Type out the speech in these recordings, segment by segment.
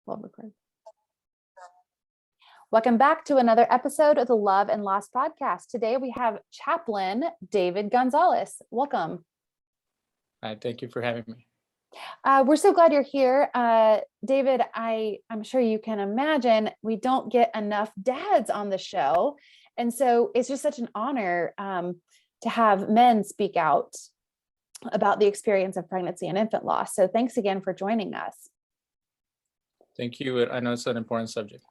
We'll record. Welcome back to another episode of the Love and Loss podcast. Today we have Chaplain David Gonzalez. Welcome. Hi, thank you for having me. We're so glad you're here. David, I'm sure you can imagine we don't get enough dads on the show. And so it's just such an honor to have men speak out about the experience of pregnancy and infant loss. So thanks again for joining us. Thank you. I know it's an important subject.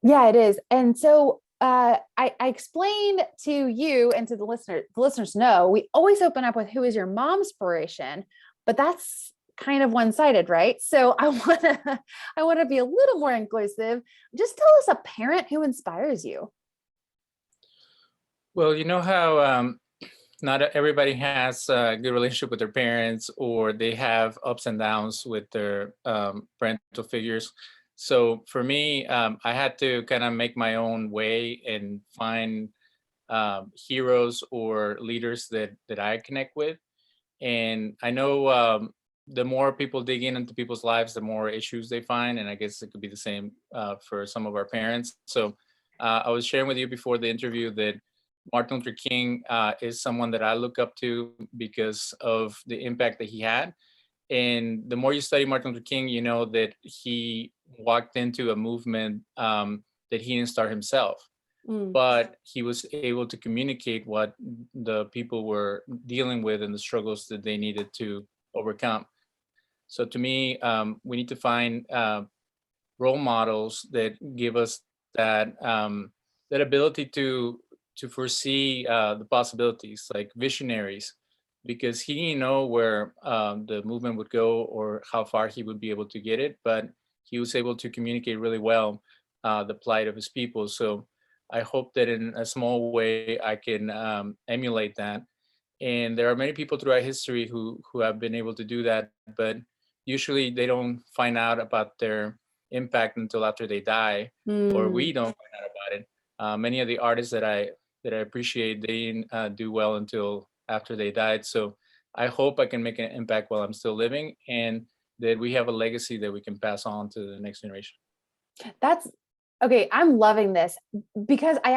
Yeah, it is. And so I explained to you and to the listeners know, we always open up with who is your mom's inspiration, but that's kind of one-sided, right? So I want to be a little more inclusive. Just tell us a parent who inspires you. Well, you know how not everybody has a good relationship with their parents, or they have ups and downs with their parental figures. So for me, I had to kind of make my own way and find heroes or leaders that I connect with. And I know the more people dig into people's lives, the more issues they find. And I guess it could be the same for some of our parents. So I was sharing with you before the interview that Martin Luther King is someone that I look up to because of the impact that he had. And the more you study Martin Luther King, you know that he walked into a movement that he didn't start himself, but he was able to communicate what the people were dealing with and the struggles that they needed to overcome. So to me, we need to find role models that give us that that ability to foresee the possibilities, like visionaries, because he didn't know where the movement would go or how far he would be able to get it, but he was able to communicate really well the plight of his people. So I hope that in a small way I can emulate that. And there are many people throughout history who have been able to do that, but usually they don't find out about their impact until after they die, or we don't find out about it. Many of the artists that I appreciate, they didn't do well until after they died. So I hope I can make an impact while I'm still living, and that we have a legacy that we can pass on to the next generation. That's okay. I'm loving this because I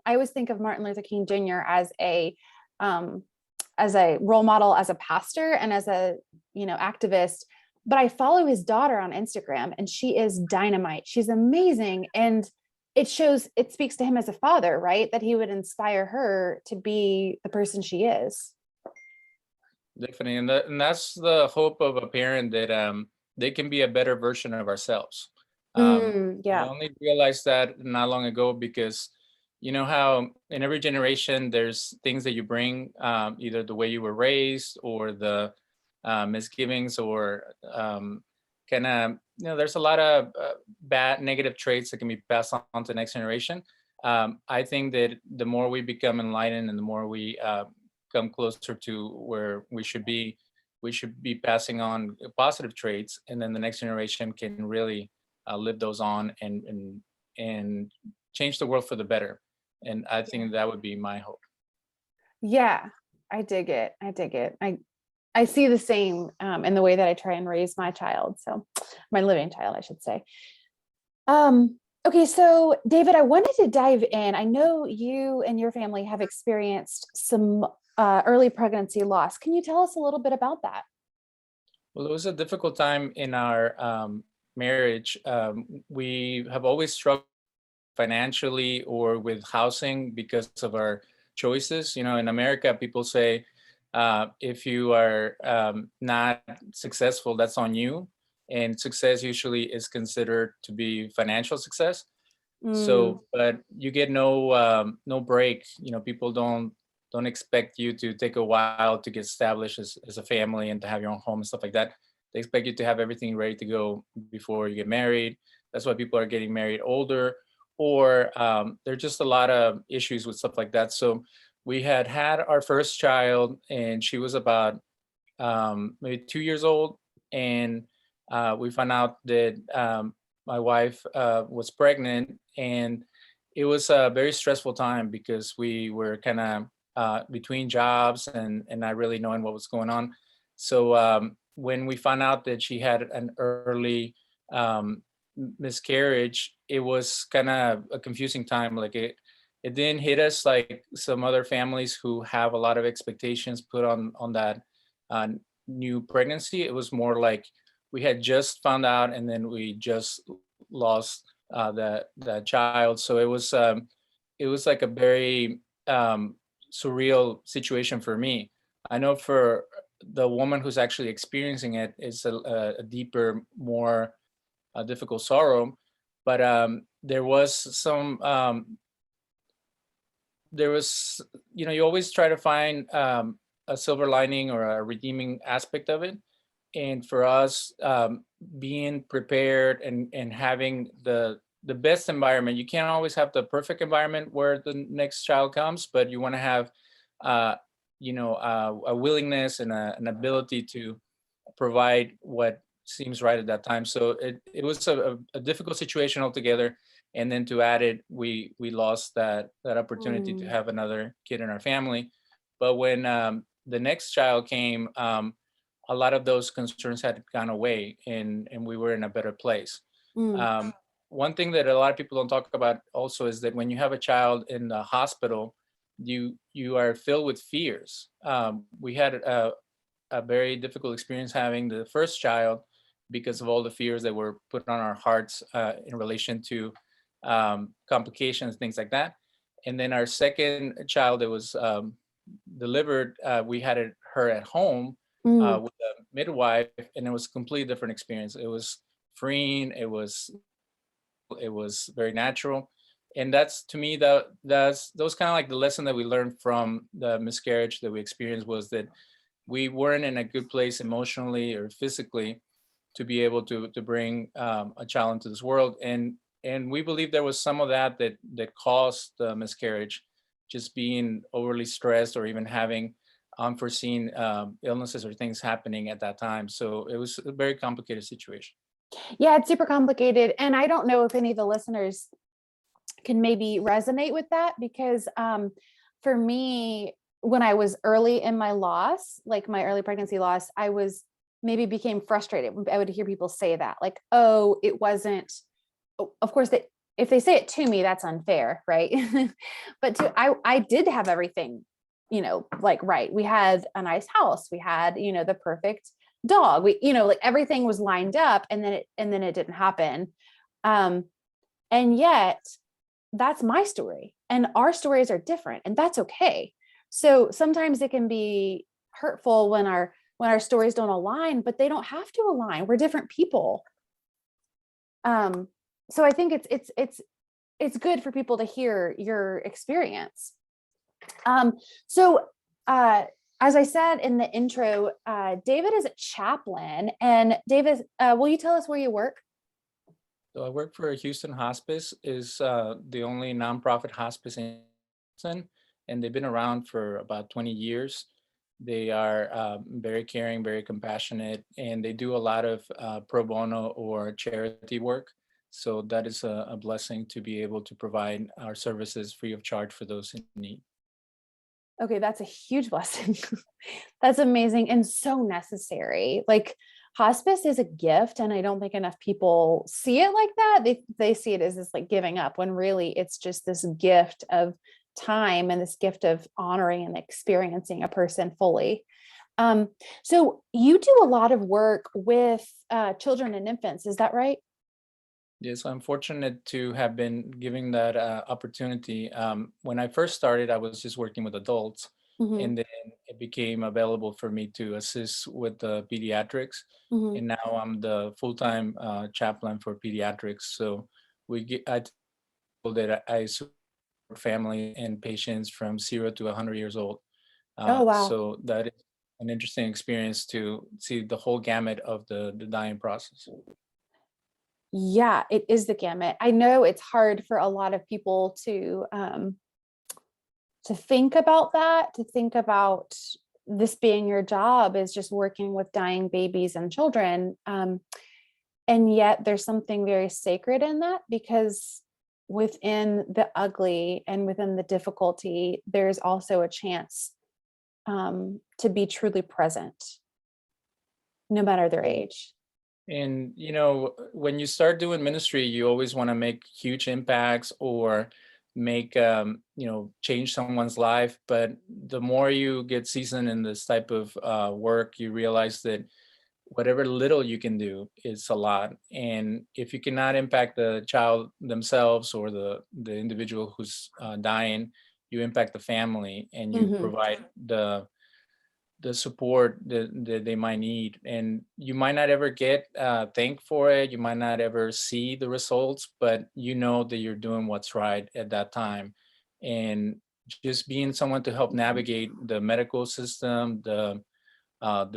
always think of Martin Luther King Jr. as a role model, as a pastor, and as a, activist, but I follow his daughter on Instagram and she is dynamite. She's amazing. And it speaks to him as a father, right? That he would inspire her to be the person she is. Definitely. And that's the hope of a parent, that they can be a better version of ourselves. Yeah. I only realized that not long ago, because you know how in every generation there's things that you bring, either the way you were raised or the misgivings, or kind of, there's a lot of bad negative traits that can be passed on to the next generation. I think that the more we become enlightened and the more we come closer to where we should be passing on positive traits, and then the next generation can really live those on and change the world for the better. And I think that would be my hope. Yeah, I dig it. I see the same in the way that I try and raise my child. So my living child, I should say. Okay. So David, I wanted to dive in. I know you and your family have experienced some early pregnancy loss. Can you tell us a little bit about that? Well, it was a difficult time in our marriage. We have always struggled financially or with housing because of our choices. In America, people say, if you are not successful, that's on you. And success usually is considered to be financial success. So, but you get no break. People don't expect you to take a while to get established as a family and to have your own home and stuff like that. They expect you to have everything ready to go before you get married. That's why people are getting married older, or there are just a lot of issues with stuff like that. So we had our first child, and she was about maybe 2 years old, and we found out that my wife was pregnant, and it was a very stressful time because we were kind of between jobs and not really knowing what was going on. So when we found out that she had an early miscarriage, it was kind of a confusing time. Like it didn't hit us like some other families who have a lot of expectations put on that uh, new pregnancy. It was more like we had just found out, and then we just lost the child. So it was like a very surreal situation for me. I know for the woman who's actually experiencing it, it's a deeper, more difficult sorrow. But there was some there was, you know, you always try to find a silver lining or a redeeming aspect of it. And for us, being prepared and having the best environment. You can't always have the perfect environment where the next child comes, but you want to have a willingness and an ability to provide what seems right at that time. So it was a difficult situation altogether. And then to add it, we lost that opportunity to Mm. have another kid in our family. But when the next child came, a lot of those concerns had gone away, and we were in a better place. Mm. One thing that a lot of people don't talk about also is that when you have a child in the hospital, you are filled with fears. We had a very difficult experience having the first child because of all the fears that were put on our hearts in relation to complications, things like that. And then our second child that was delivered, we had her at home Mm. with a midwife, and it was a completely different experience. It was freeing. It was very natural, and that's, to me, that's those kind of like the lesson that we learned from the miscarriage that we experienced, was that we weren't in a good place emotionally or physically to be able to bring a child into this world. And we believe there was some of that caused the miscarriage, just being overly stressed or even having unforeseen illnesses or things happening at that time. So it was a very complicated situation. Yeah, it's super complicated. And I don't know if any of the listeners can maybe resonate with that, because for me, when I was early in my loss, like my early pregnancy loss, I was maybe became frustrated. I would hear people say that, like, oh, it wasn't, of course, that if they say it to me, that's unfair, right? But I did have everything, like, right. We had a nice house. We had, the perfect dog. We, like everything was lined up, and then it didn't happen. And yet that's my story, and our stories are different, and that's okay. So sometimes it can be hurtful when our stories don't align, but they don't have to align. We're different people. So I think it's good for people to hear your experience. So as I said in the intro, David is a chaplain, and David, will you tell us where you work? So I work for Houston Hospice, is the only nonprofit hospice in Houston, and they've been around for about 20 years. They are very caring, very compassionate, and they do a lot of pro bono or charity work. So that is a blessing to be able to provide our services free of charge for those in need. Okay, that's a huge blessing. That's amazing and so necessary. Like, hospice is a gift, and I don't think enough people see it like that. They see it as this like giving up, when really it's just this gift of time and this gift of honoring and experiencing a person fully. So you do a lot of work with children and infants, is that right? Yes, I'm fortunate to have been given that opportunity. When I first started, I was just working with adults, Hmm. and then it became available for me to assist with the pediatrics. Hmm. And now I'm the full-time chaplain for pediatrics. So I tell that I support family and patients from 0 to 100 years old. Oh, wow. So that is an interesting experience to see the whole gamut of the dying process. Yeah, it is the gamut. I know it's hard for a lot of people to think about that, to think about this being your job, is just working with dying babies and children. And yet there's something very sacred in that, because within the ugly and within the difficulty, there's also a chance to be truly present, no matter their age. And, when you start doing ministry, you always want to make huge impacts or make, change someone's life. But the more you get seasoned in this type of work, you realize that whatever little you can do is a lot. And if you cannot impact the child themselves or the individual who's dying, you impact the family and you Hmm. provide the support that they might need. And you might not ever get thanked for it. You might not ever see the results, but you know that you're doing what's right at that time. And just being someone to help navigate the medical system, the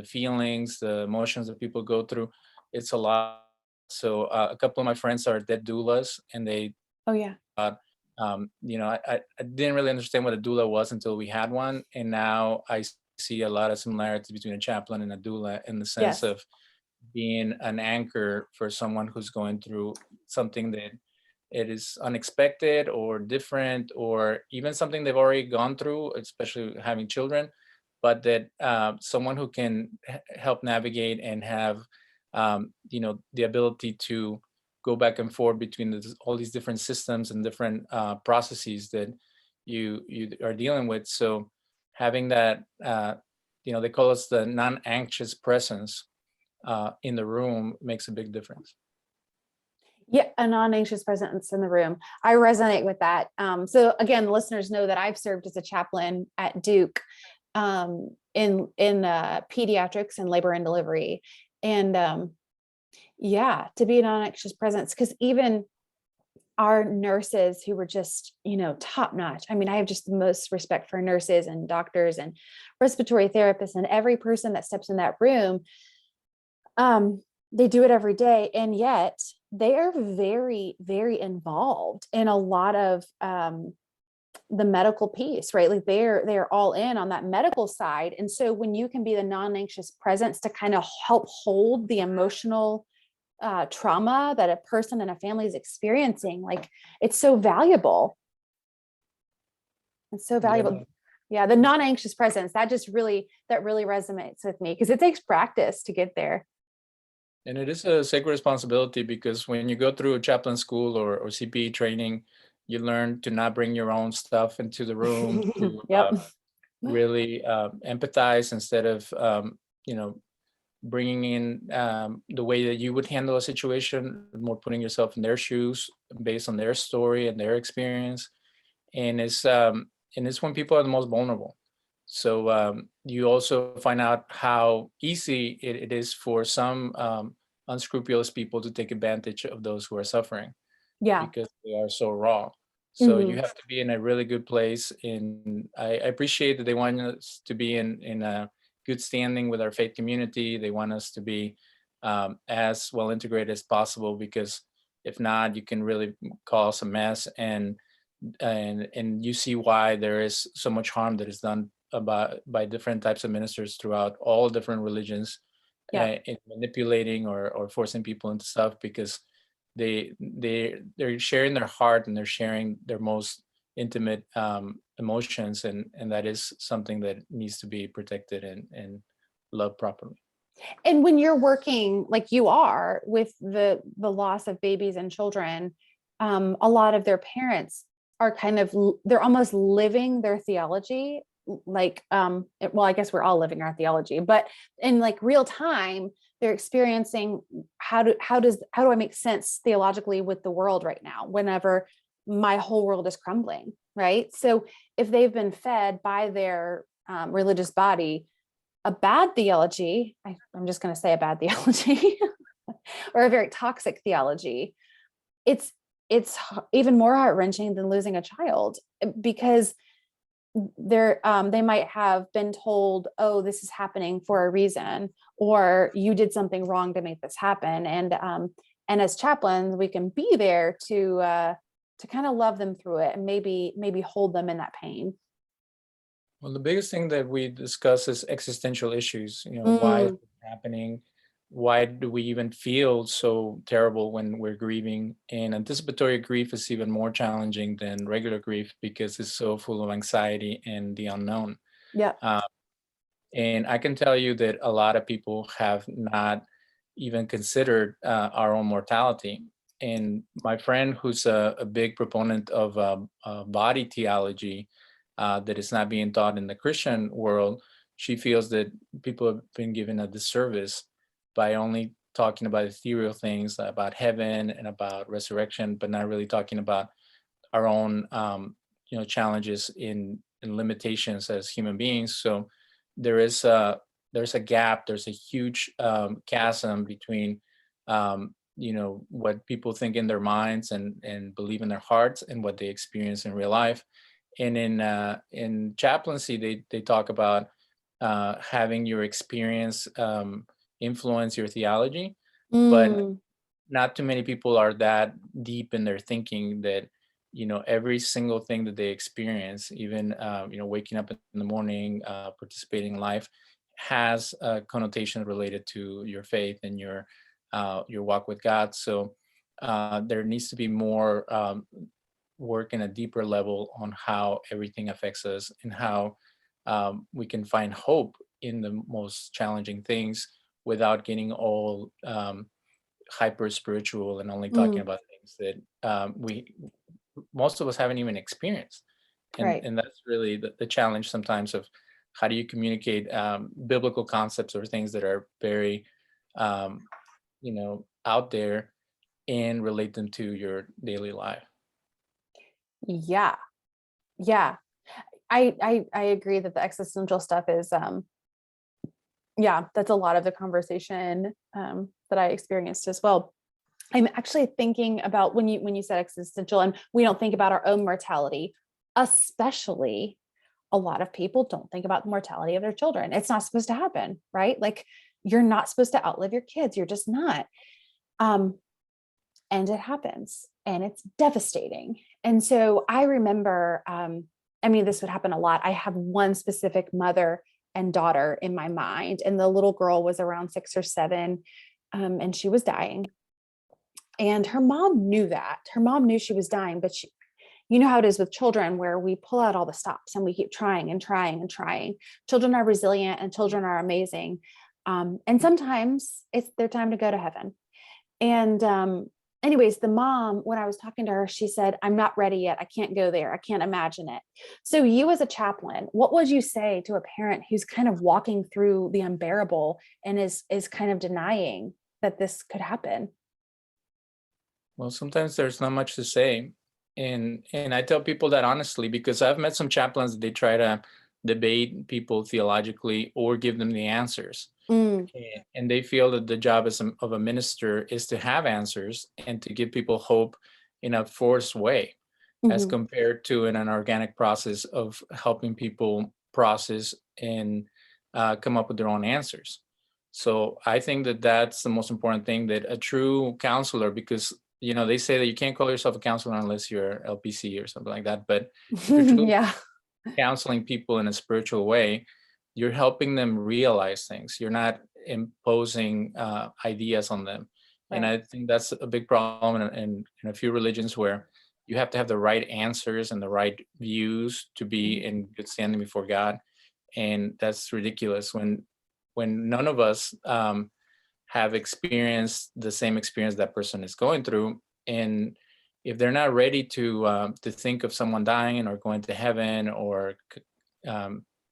feelings, the emotions that people go through, it's a lot. So a couple of my friends are dead doulas, and they, Oh yeah. I didn't really understand what a doula was until we had one, and now I see a lot of similarities between a chaplain and a doula in the sense Yes. of being an anchor for someone who's going through something that it is unexpected or different, or even something they've already gone through, especially having children, but that someone who can help navigate and have the ability to go back and forth between all these different systems and different processes that you are dealing with. So having that, they call us the non-anxious presence in the room makes a big difference. Yeah, a non-anxious presence in the room. I resonate with that. So again, listeners know that I've served as a chaplain at Duke in pediatrics and labor and delivery, and yeah, to be a non-anxious presence, because even our nurses who were just top notch. I mean, I have just the most respect for nurses and doctors and respiratory therapists and every person that steps in that room. They do it every day, and yet they are very, very involved in a lot of the medical piece, right? Like they're all in on that medical side. And so when you can be the non-anxious presence to kind of help hold the emotional trauma that a person and a family is experiencing, like it's so valuable. It's so valuable. Yeah. Yeah, the non-anxious presence, that really resonates with me because it takes practice to get there. And it is a sacred responsibility because when you go through a chaplain school or CPE training, you learn to not bring your own stuff into the room, to Yep. really empathize instead of, bringing in the way that you would handle a situation, more putting yourself in their shoes based on their story and their experience. And it's when people are the most vulnerable. So you also find out how easy it is for some unscrupulous people to take advantage of those who are suffering Yeah. because they are so raw. So you Mhm. have to be in a really good place. And I appreciate that they want us to be in a good standing with our faith community. They want us to be as well integrated as possible, because if not, you can really cause a mess. And you see why there is so much harm that is done by different types of ministers throughout all different religions, Yeah. in manipulating or forcing people into stuff, because they're sharing their heart and they're sharing their most intimate emotions, and that is something that needs to be protected and loved properly. And when you're working like you are with the loss of babies and children, a lot of their parents are they're almost living their theology, like well, I guess we're all living our theology, but in like real time they're experiencing how do I make sense theologically with the world right now whenever my whole world is crumbling, right? So if they've been fed by their religious body a bad theology, I'm just going to say a bad theology, or a very toxic theology, it's even more heart-wrenching than losing a child, because they might have been told, oh, this is happening for a reason, or you did something wrong to make this happen. And as chaplains, we can be there to kind of love them through it and maybe hold them in that pain. Well, the biggest thing that we discuss is existential issues. Why is Mm, it happening? Why do we even feel so terrible when we're grieving? And anticipatory grief is even more challenging than regular grief because it's so full of anxiety and the unknown. yeah. Uh, and I can tell you that a lot of people have not even considered our own mortality. And my friend, who's a big proponent of body theology that is not being taught in the Christian world, she feels that people have been given a disservice by only talking about ethereal things, about heaven and about resurrection, but not really talking about our own challenges in limitations as human beings. So there's a gap, there's a huge chasm between what people think in their minds and believe in their hearts and what they experience in real life. And in chaplaincy, they talk about having your experience influence your theology, but not too many people are that deep in their thinking that every single thing that they experience, even waking up in the morning, participating in life, has a connotation related to your faith and your walk with God. So there needs to be more work in a deeper level on how everything affects us and how we can find hope in the most challenging things without getting all hyper spiritual and only talking about things that most of us haven't even experienced. Right. And that's really the challenge sometimes of how do you communicate biblical concepts or things that are very out there and relate them to your daily life. Yeah. I agree that the existential stuff is that's a lot of the conversation that I experienced as well. I'm actually thinking about when you said existential, and we don't think about our own mortality, especially a lot of people don't think about the mortality of their children. It's not supposed to happen, right? Like, you're not supposed to outlive your kids. You're just not. And it happens, and it's devastating. And so I remember, this would happen a lot. I have one specific mother and daughter in my mind, and the little girl was around 6 or 7, and she was dying. And her mom knew that. Her mom knew she was dying, but you know how it is with children, where we pull out all the stops and we keep trying and trying and trying. Children are resilient and children are amazing. And sometimes it's their time to go to heaven. And anyways, the mom, when I was talking to her, she said, I'm not ready yet. I can't go there. I can't imagine it. So you as a chaplain, what would you say to a parent who's kind of walking through the unbearable and is kind of denying that this could happen? Well, sometimes there's not much to say. And I tell people that honestly, because I've met some chaplains, they try to debate people theologically or give them the answers. And they feel that the job of a minister is to have answers and to give people hope in a forced way, as compared to in an organic process of helping people process and come up with their own answers. So I think that that's the most important thing, that a true counselor, because they say that you can't call yourself a counselor unless you're LPC or something like that. But if you're truly counseling people in a spiritual way, you're helping them realize things. You're not imposing ideas on them. Right. And I think that's a big problem in a few religions, where you have to have the right answers and the right views to be in good standing before God. And that's ridiculous when none of us have experienced the same experience that person is going through. And if they're not ready to think of someone dying or going to heaven, or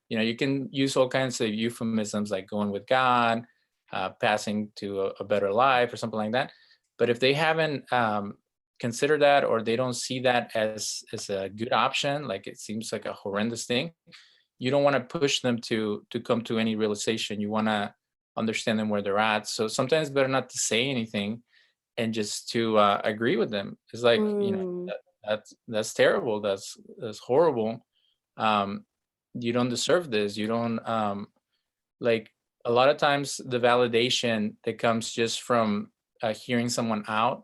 you can use all kinds of euphemisms like going with God, passing to a better life or something like that. But if they haven't considered that, or they don't see that as a good option, like it seems like a horrendous thing, you don't want to push them to come to any realization. You want to understand them where they're at. So sometimes it's better not to say anything and just to agree with them. It's like, that's terrible. That's horrible. You don't deserve this. You don't like, a lot of times the validation that comes just from hearing someone out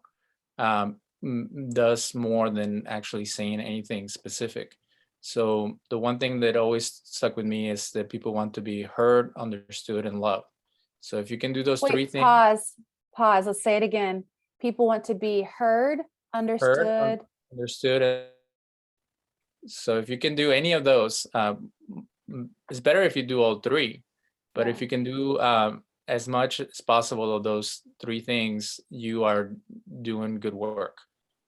does more than actually saying anything specific. So the one thing that always stuck with me is that people want to be heard, understood, and loved. So if you can do those three things. Pause. Let's say it again. People want to be heard, understood. Understood. So if you can do any of those, it's better if you do all three. But if you can do as much as possible of those three things, you are doing good work.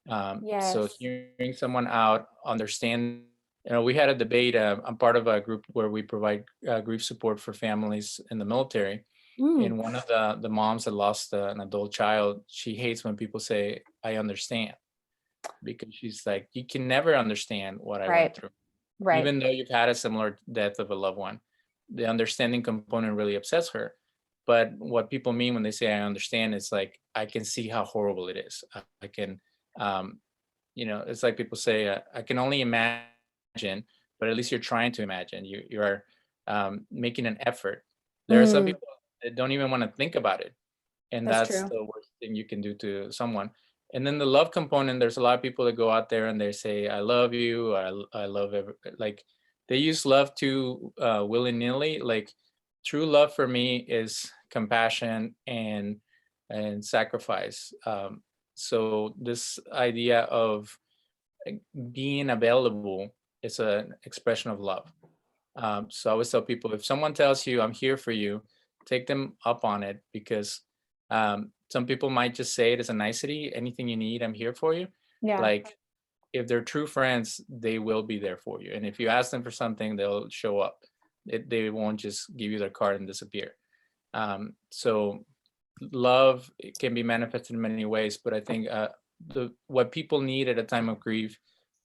So Yes. hearing someone out, understand, we had a debate. I'm part of a group where we provide grief support for families in the military. Mm, And one of the moms that lost an adult child, she hates when people say, I understand, because she's like, you can never understand what I went right. through. Right. Even though you've had a similar death of a loved one, the understanding component really upsets her. But what people mean when they say I understand, it's like, I can see how horrible it is. I can, um, it's like people say, I can only imagine, but at least you're trying to imagine. You are making an effort. There are some Mm, people that don't even want to think about it, and that's that's true. the worst thing you can do to someone. And then the love component, there's a lot of people that go out there and they say I love you, I love like, they use love too willy-nilly. Like, true love for me is compassion and sacrifice. So this idea of being available is an expression of love. So I always tell people, if someone tells you I'm here for you, take them up on it, because some people might just say it as a nicety. Anything you need, I'm here for you. Yeah. Like, if they're true friends, they will be there for you. And if you ask them for something, they'll show up. They won't just give you their card and disappear. So love can be manifested in many ways, but I think what people need at a time of grief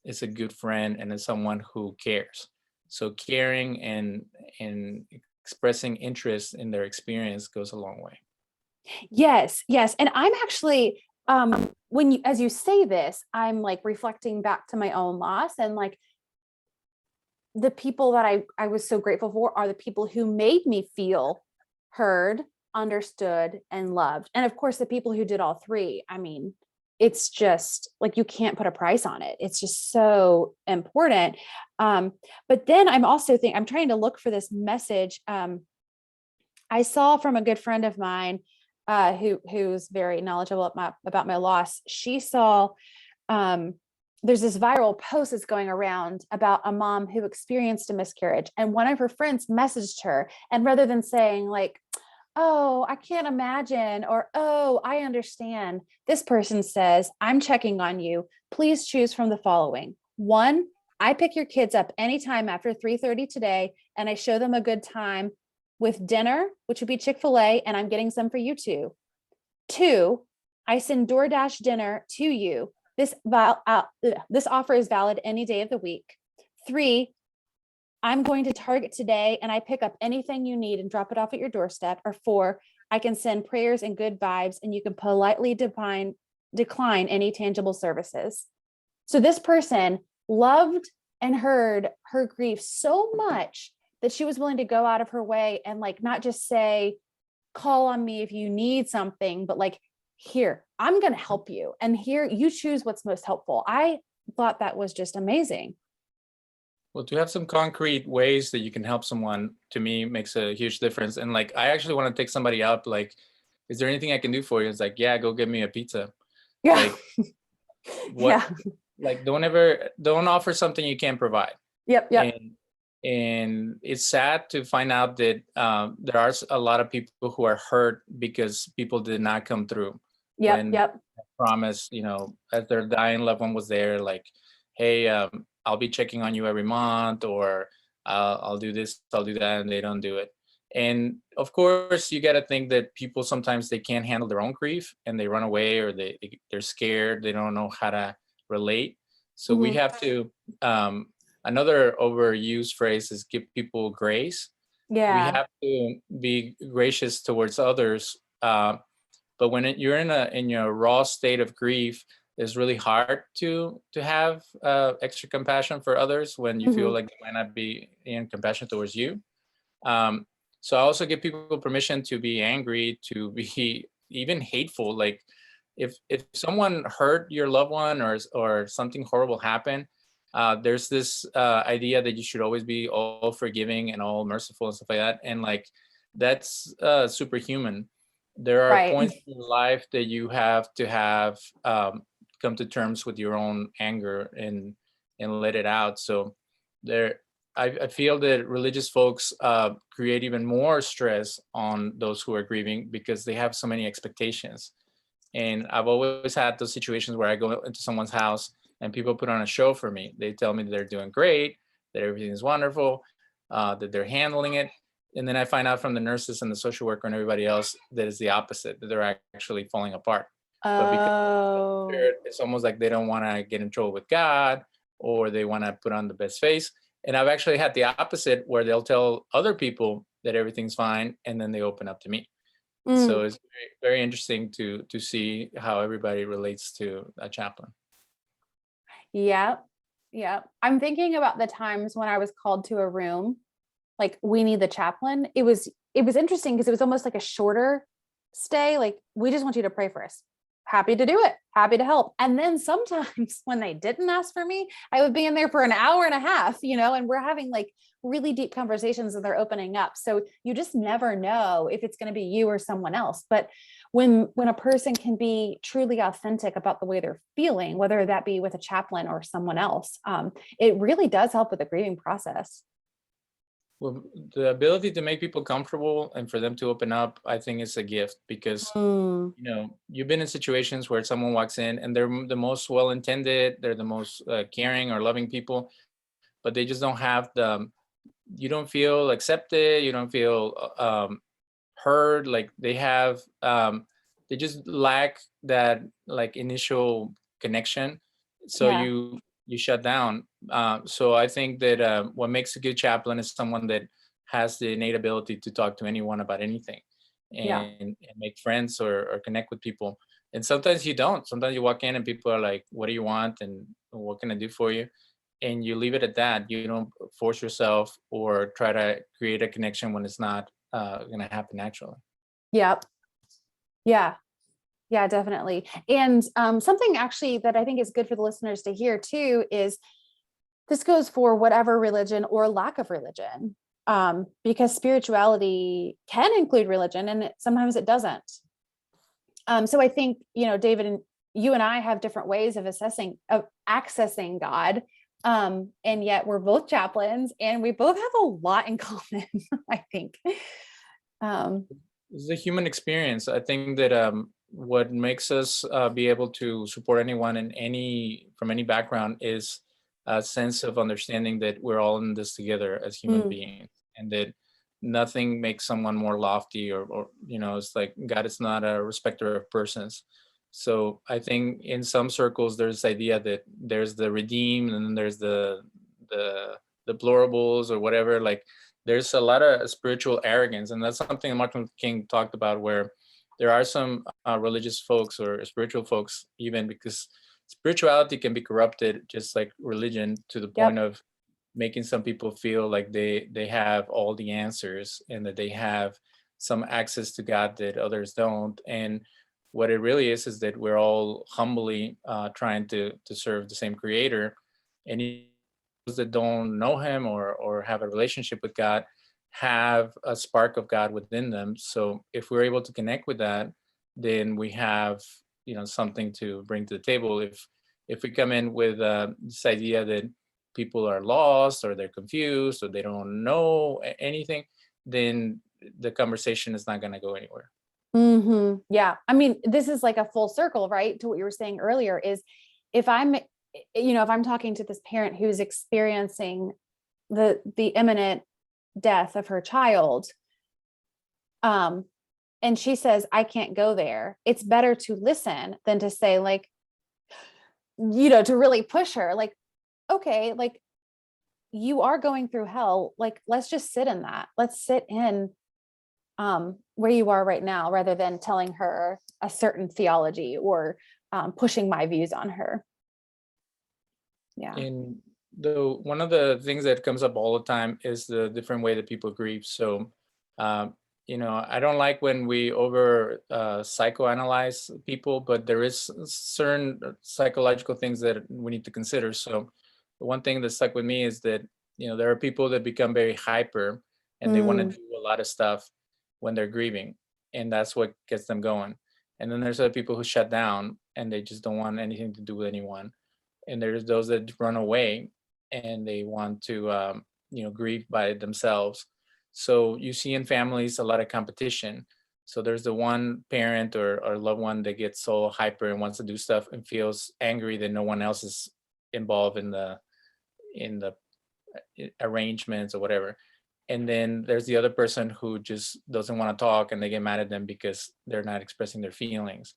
is a good friend and is someone who cares. So caring and expressing interest in their experience goes a long way. Yes, yes. And I'm actually, when you, as you say this, I'm like reflecting back to my own loss, and like the people that I was so grateful for are the people who made me feel heard, understood, and loved. And of course, the people who did all three. I mean, it's just like you can't put a price on it. It's just so important. But then I'm trying to look for this message. I saw from a good friend of mine, who's very knowledgeable about my loss. She saw, um, there's this viral post that's going around about a mom who experienced a miscarriage, and one of her friends messaged her, and rather than saying like, oh, I can't imagine, or oh, I understand, this person says, I'm checking on you, please choose from the following. One, I pick your kids up anytime after 3:30 today, and I show them a good time with dinner, which would be Chick-fil-A, and I'm getting some for you too. Two, I send DoorDash dinner to you. This offer is valid any day of the week. Three, I'm going to Target today and I pick up anything you need and drop it off at your doorstep. Or four, I can send prayers and good vibes and you can politely decline any tangible services. So this person loved and heard her grief so much that she was willing to go out of her way and like not just say, call on me if you need something, but like, here, I'm going to help you. And here, you choose what's most helpful. I thought that was just amazing. Well, to have some concrete ways that you can help someone, to me, makes a huge difference. And like, I actually want to take somebody out. Like, is there anything I can do for you? It's like, yeah, go get me a pizza. Yeah. Like, what? Yeah. Like, don't offer something you can't provide. Yep. Yep. And it's sad to find out that there are a lot of people who are hurt because people did not come through Yep. when Yep. promise, as their dying loved one was there, like, hey, I'll be checking on you every month, or I'll do this, I'll do that, and they don't do it. And of course, you got to think that people sometimes they can't handle their own grief and they run away, or they're scared, they don't know how to relate. So we Mhm. have to, another overused phrase is give people grace. We Yeah. have to be gracious towards others, but when you're in your raw state of grief, it's really hard to have extra compassion for others when you feel Mhm. like they might not be in compassion towards you. Um, so I also give people permission to be angry, to be even hateful. Like, if someone hurt your loved one, or something horrible happened, there's this idea that you should always be all forgiving and all merciful and stuff like that. And like, that's superhuman. There are Right. points in life that you have to have come to terms with your own anger and let it out. So there, I feel that religious folks create even more stress on those who are grieving because they have so many expectations. And I've always had those situations where I go into someone's house and people put on a show for me. They tell me that they're doing great, that everything is wonderful, that they're handling it. And then I find out from the nurses and the social worker and everybody else that it's the opposite, that they're actually falling apart. But because Oh, it's almost like they don't want to get in trouble with God, or they want to put on the best face. And I've actually had the opposite where they'll tell other people that everything's fine and then they open up to me. mm, So it's very, very interesting to see how everybody relates to a chaplain. yeah. Yeah. I'm thinking about the times when I was called to a room, like we need the chaplain. It was interesting because it was almost like a shorter stay. Like, we just want you to pray for us. Happy to do it. Happy to help. And then sometimes when they didn't ask for me, I would be in there for an hour and a half, and we're having like really deep conversations and they're opening up. So you just never know if it's going to be you or someone else. But when a person can be truly authentic about the way they're feeling, whether that be with a chaplain or someone else, it really does help with the grieving process. Well, the ability to make people comfortable and for them to open up, I think is a gift because, Mm, you've been in situations where someone walks in and they're the most well-intended, they're the most caring or loving people, but they just don't have you don't feel accepted, you don't feel heard, like they just lack that like initial connection. So yeah. you shut down. So I think that what makes a good chaplain is someone that has the innate ability to talk to anyone about anything Yeah. and make friends or connect with people. And sometimes you don't. Sometimes you walk in and people are like, what do you want? And what can I do for you? And you leave it at that. You don't force yourself or try to create a connection when it's not going to happen naturally. Yep. Yeah. Yeah, definitely. And something actually that I think is good for the listeners to hear too is this goes for whatever religion or lack of religion, because spirituality can include religion and sometimes it doesn't. So I think, David, and you and I have different ways of accessing God. And yet we're both chaplains and we both have a lot in common, I think. Um, It's the human experience. I think that what makes us be able to support anyone in from any background is a sense of understanding that we're all in this together as human mm, beings, and that nothing makes someone more lofty or it's like God is not a respecter of persons. So I think in some circles there's this idea that there's the redeemed and then there's the deplorables or whatever. Like there's a lot of spiritual arrogance, and that's something Martin Luther King talked about, where there are some religious folks or spiritual folks, even because spirituality can be corrupted just like religion, to the point yep. of making some people feel like they have all the answers and that they have some access to God that others don't. And what it really is that we're all humbly trying to serve the same creator. And those that don't know him or have a relationship with God have a spark of God within them. So if we're able to connect with that, then we have something to bring to the table. If we come in with this idea that people are lost or they're confused or they don't know anything, then the conversation is not going to go anywhere. Yeah. I mean, this is like a full circle, right? To what you were saying earlier is if I'm, if I'm talking to this parent who's experiencing the imminent death of her child, and she says, I can't go there, it's better to listen than to say like, to really push her, like, okay, like you are going through hell. Like, let's just sit in that. Let's sit in where you are right now, rather than telling her a certain theology or pushing my views on her. Yeah. And one of the things that comes up all the time is the different way that people grieve. So, I don't like when we over psychoanalyze people, but there is certain psychological things that we need to consider. So, the one thing that stuck with me is that there are people that become very hyper and they want to Mm, do a lot of stuff when they're grieving, and that's what gets them going. And then there's other people who shut down and they just don't want anything to do with anyone. And there's those that run away and they want to grieve by themselves. So you see in families a lot of competition. So there's the one parent or loved one that gets so hyper and wants to do stuff and feels angry that no one else is involved in the arrangements or whatever. And then there's the other person who just doesn't want to talk and they get mad at them because they're not expressing their feelings.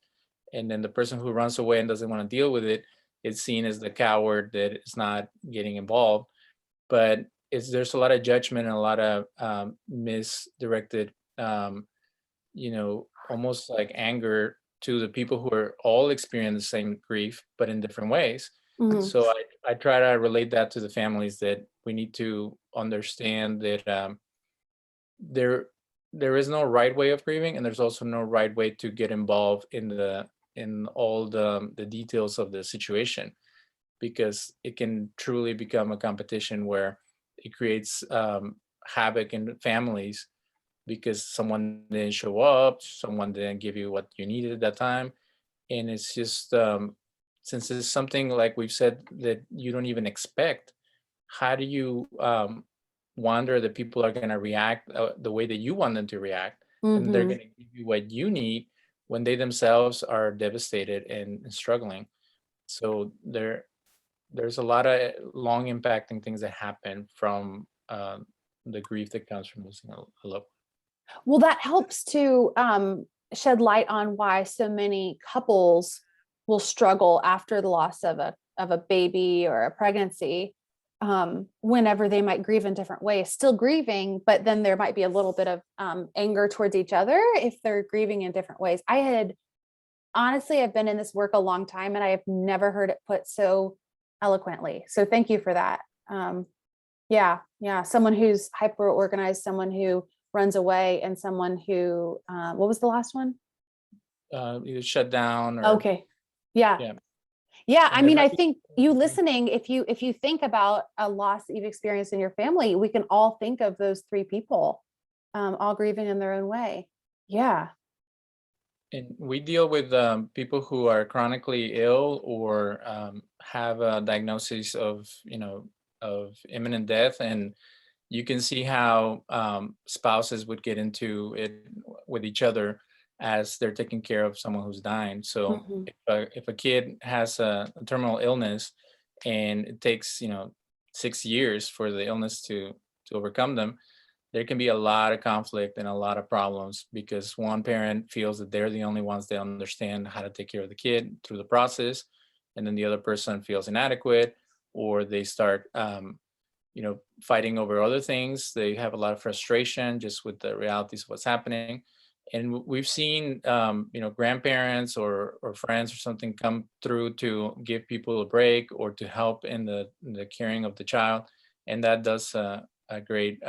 And then the person who runs away and doesn't want to deal with it is seen as the coward that is not getting involved. But there's a lot of judgment and a lot of misdirected, almost like anger to the people who are all experiencing the same grief, but in different ways. Mhm. So I try to relate that to the families, that we need to understand that there is no right way of grieving, and there's also no right way to get involved in all the details of the situation, because it can truly become a competition where it creates havoc in families because someone didn't show up, someone didn't give you what you needed at that time. And it's just since it's something like we've said that you don't even expect, how do you wonder that people are going to react the way that you want them to react, and they're Mhm. going to give you what you need when they themselves are devastated and struggling. So there's a lot of long impacting things that happen from the grief that comes from losing a loved Well, that helps to shed light on why so many couples will struggle after the loss of a baby or a pregnancy, whenever they might grieve in different ways, still grieving, but then there might be a little bit of anger towards each other if they're grieving in different ways. Honestly, I've been in this work a long time and I have never heard it put so eloquently. So thank you for that. Yeah. Someone who's hyper organized, someone who runs away, and someone who, what was the last one? either shut down or Okay. Yeah. yeah. Yeah. I And there mean, I might be think you listening, if you think about a loss that you've experienced in your family, we can all think of those three people, all grieving in their own way. Yeah. And we deal with people who are chronically ill or have a diagnosis of imminent death, and you can see how spouses would get into it with each other as they're taking care of someone who's dying. So Mhm. if a kid has a terminal illness and it takes 6 years for the illness to overcome them, there can be a lot of conflict and a lot of problems because one parent feels that they're the only ones that understand how to take care of the kid through the process, and then the other person feels inadequate, or they start fighting over other things. They have a lot of frustration just with the realities of what's happening. And we've seen grandparents or friends or something come through to give people a break or to help in the caring of the child, and that does a great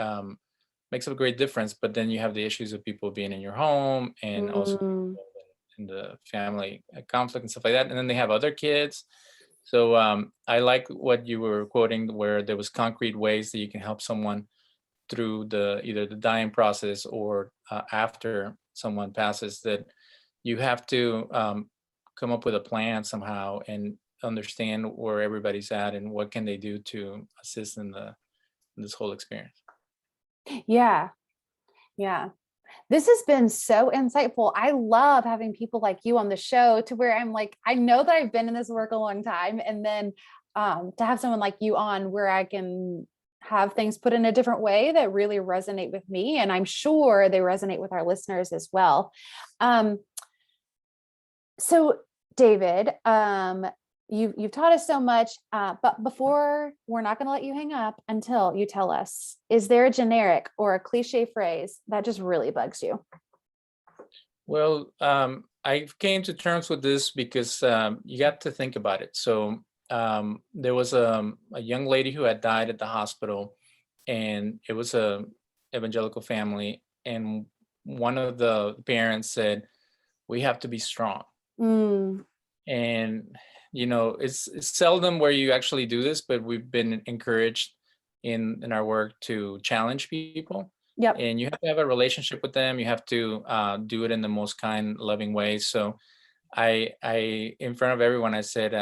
makes a great difference. But then you have the issues of people being in your home and also Mm. in the family conflict and stuff like that. And then they have other kids. So I like what you were quoting, where there was concrete ways that you can help someone through either the dying process or after someone passes. That you have to come up with a plan somehow and understand where everybody's at and what can they do to assist in this whole experience. Yeah. Yeah. This has been so insightful. I love having people like you on the show, to where I'm like, I know that I've been in this work a long time. And then to have someone like you on where I can have things put in a different way that really resonate with me. And I'm sure they resonate with our listeners as well. Um, so David, you've taught us so much, but before, we're not going to let you hang up until you tell us, is there a generic or a cliche phrase that just really bugs you? Well, I came to terms with this because you got to think about it. So there was a young lady who had died at the hospital, and it was a evangelical family, and one of the parents said, "We have to be strong." Mm, And it's seldom where you actually do this, but we've been encouraged in our work to challenge people, yep. and you have to have a relationship with them. You have to do it in the most kind, loving way. So I in front of everyone, I said,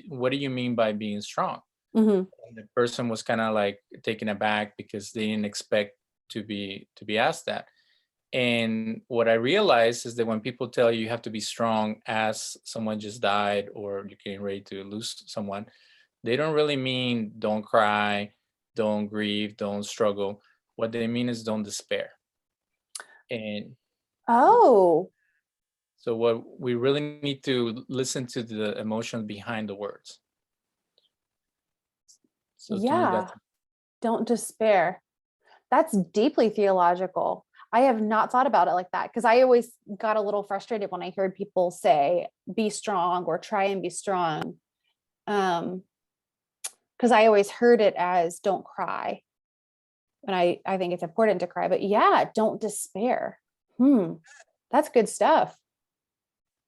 what do you mean by being strong? Mhm. And the person was kind of like taken aback because they didn't expect to be asked that. And what I realized is that when people tell you you have to be strong as someone just died or you're getting ready to lose someone, they don't really mean don't cry, don't grieve, don't struggle. What they mean is don't despair. And Oh, so what we really need to listen to the emotion behind the words. So to me, yeah. that's Don't despair. That's deeply theological. I have not thought about it like that because I always got a little frustrated when I heard people say, be strong or try and be strong. Because I always heard it as don't cry. And I think it's important to cry, but yeah, don't despair. That's good stuff.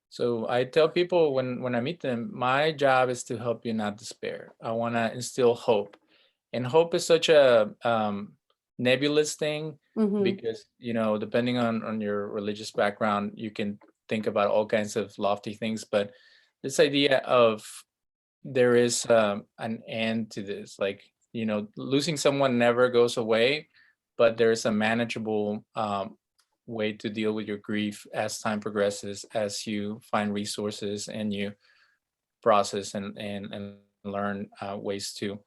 so I tell people when I meet them, my job is to help you not despair. I want to instill hope, and hope is such a nebulous thing Hmm. because depending on your religious background, you can think about all kinds of lofty things, but this idea of there is an end to this, like losing someone never goes away, but there's a manageable way to deal with your grief as time progresses, as you find resources and you process and learn ways to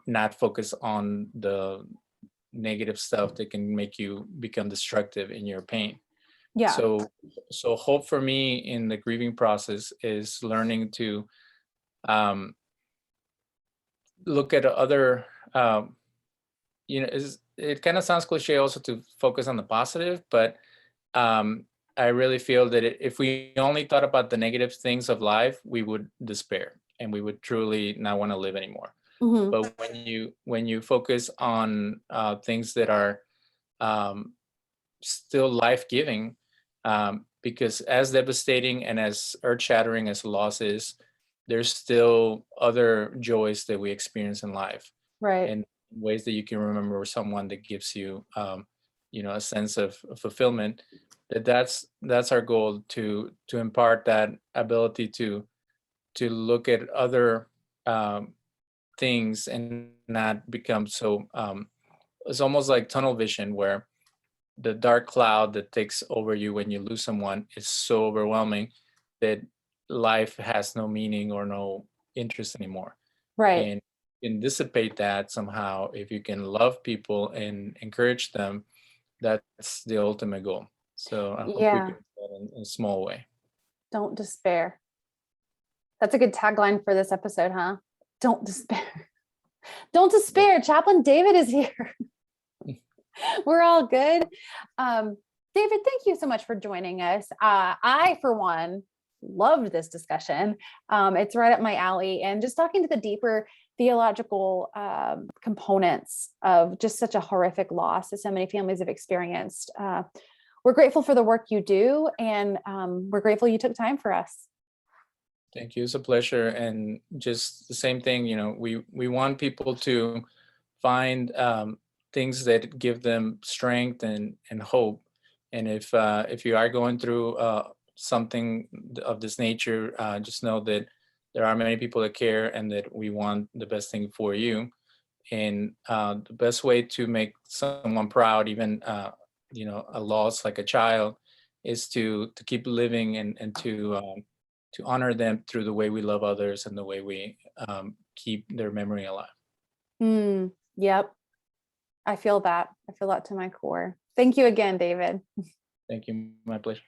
not focus on the negative stuff that can make you become destructive in your pain. Yeah. So hope for me in the grieving process is learning to um, look at other it kind of sounds cliche also to focus on the positive, but um, I really feel that if we only thought about the negative things of life, we would despair and we would truly not want to live anymore. Hmm. But when you focus on things that are um, still life giving, because as devastating and as earth shattering as loss is, there's still other joys that we experience in life, Right. and ways that you can remember someone that gives you a sense of fulfillment. That's our goal, to impart that ability to look at other um, things and not become so it's almost like tunnel vision, where the dark cloud that takes over you when you lose someone is so overwhelming that life has no meaning or no interest anymore. Right. And you can dissipate that somehow if you can love people and encourage them. That's the ultimate goal. So I hope we can Yeah. do that in a small way. Don't despair. That's a good tagline for this episode, huh? Don't despair. Don't Yeah. despair. Chaplain David is here. We're all good. David, thank you so much for joining us. I, for one, loved this discussion. It's right up my alley, and just talking to the deeper theological components of just such a horrific loss that so many families have experienced. We're grateful for the work you do, and we're grateful you took time for us. Thank you. It's a pleasure. And just the same thing, we want people to find things that give them strength and hope. And if you are going through something of this nature, just know that there are many people that care and that we want the best thing for you. And the best way to make someone proud, even a loss like a child, is to keep living and to honor them through the way we love others and the way we keep their memory alive. Yep. I feel that. I feel that to my core. Thank you again, David. Thank you. My pleasure.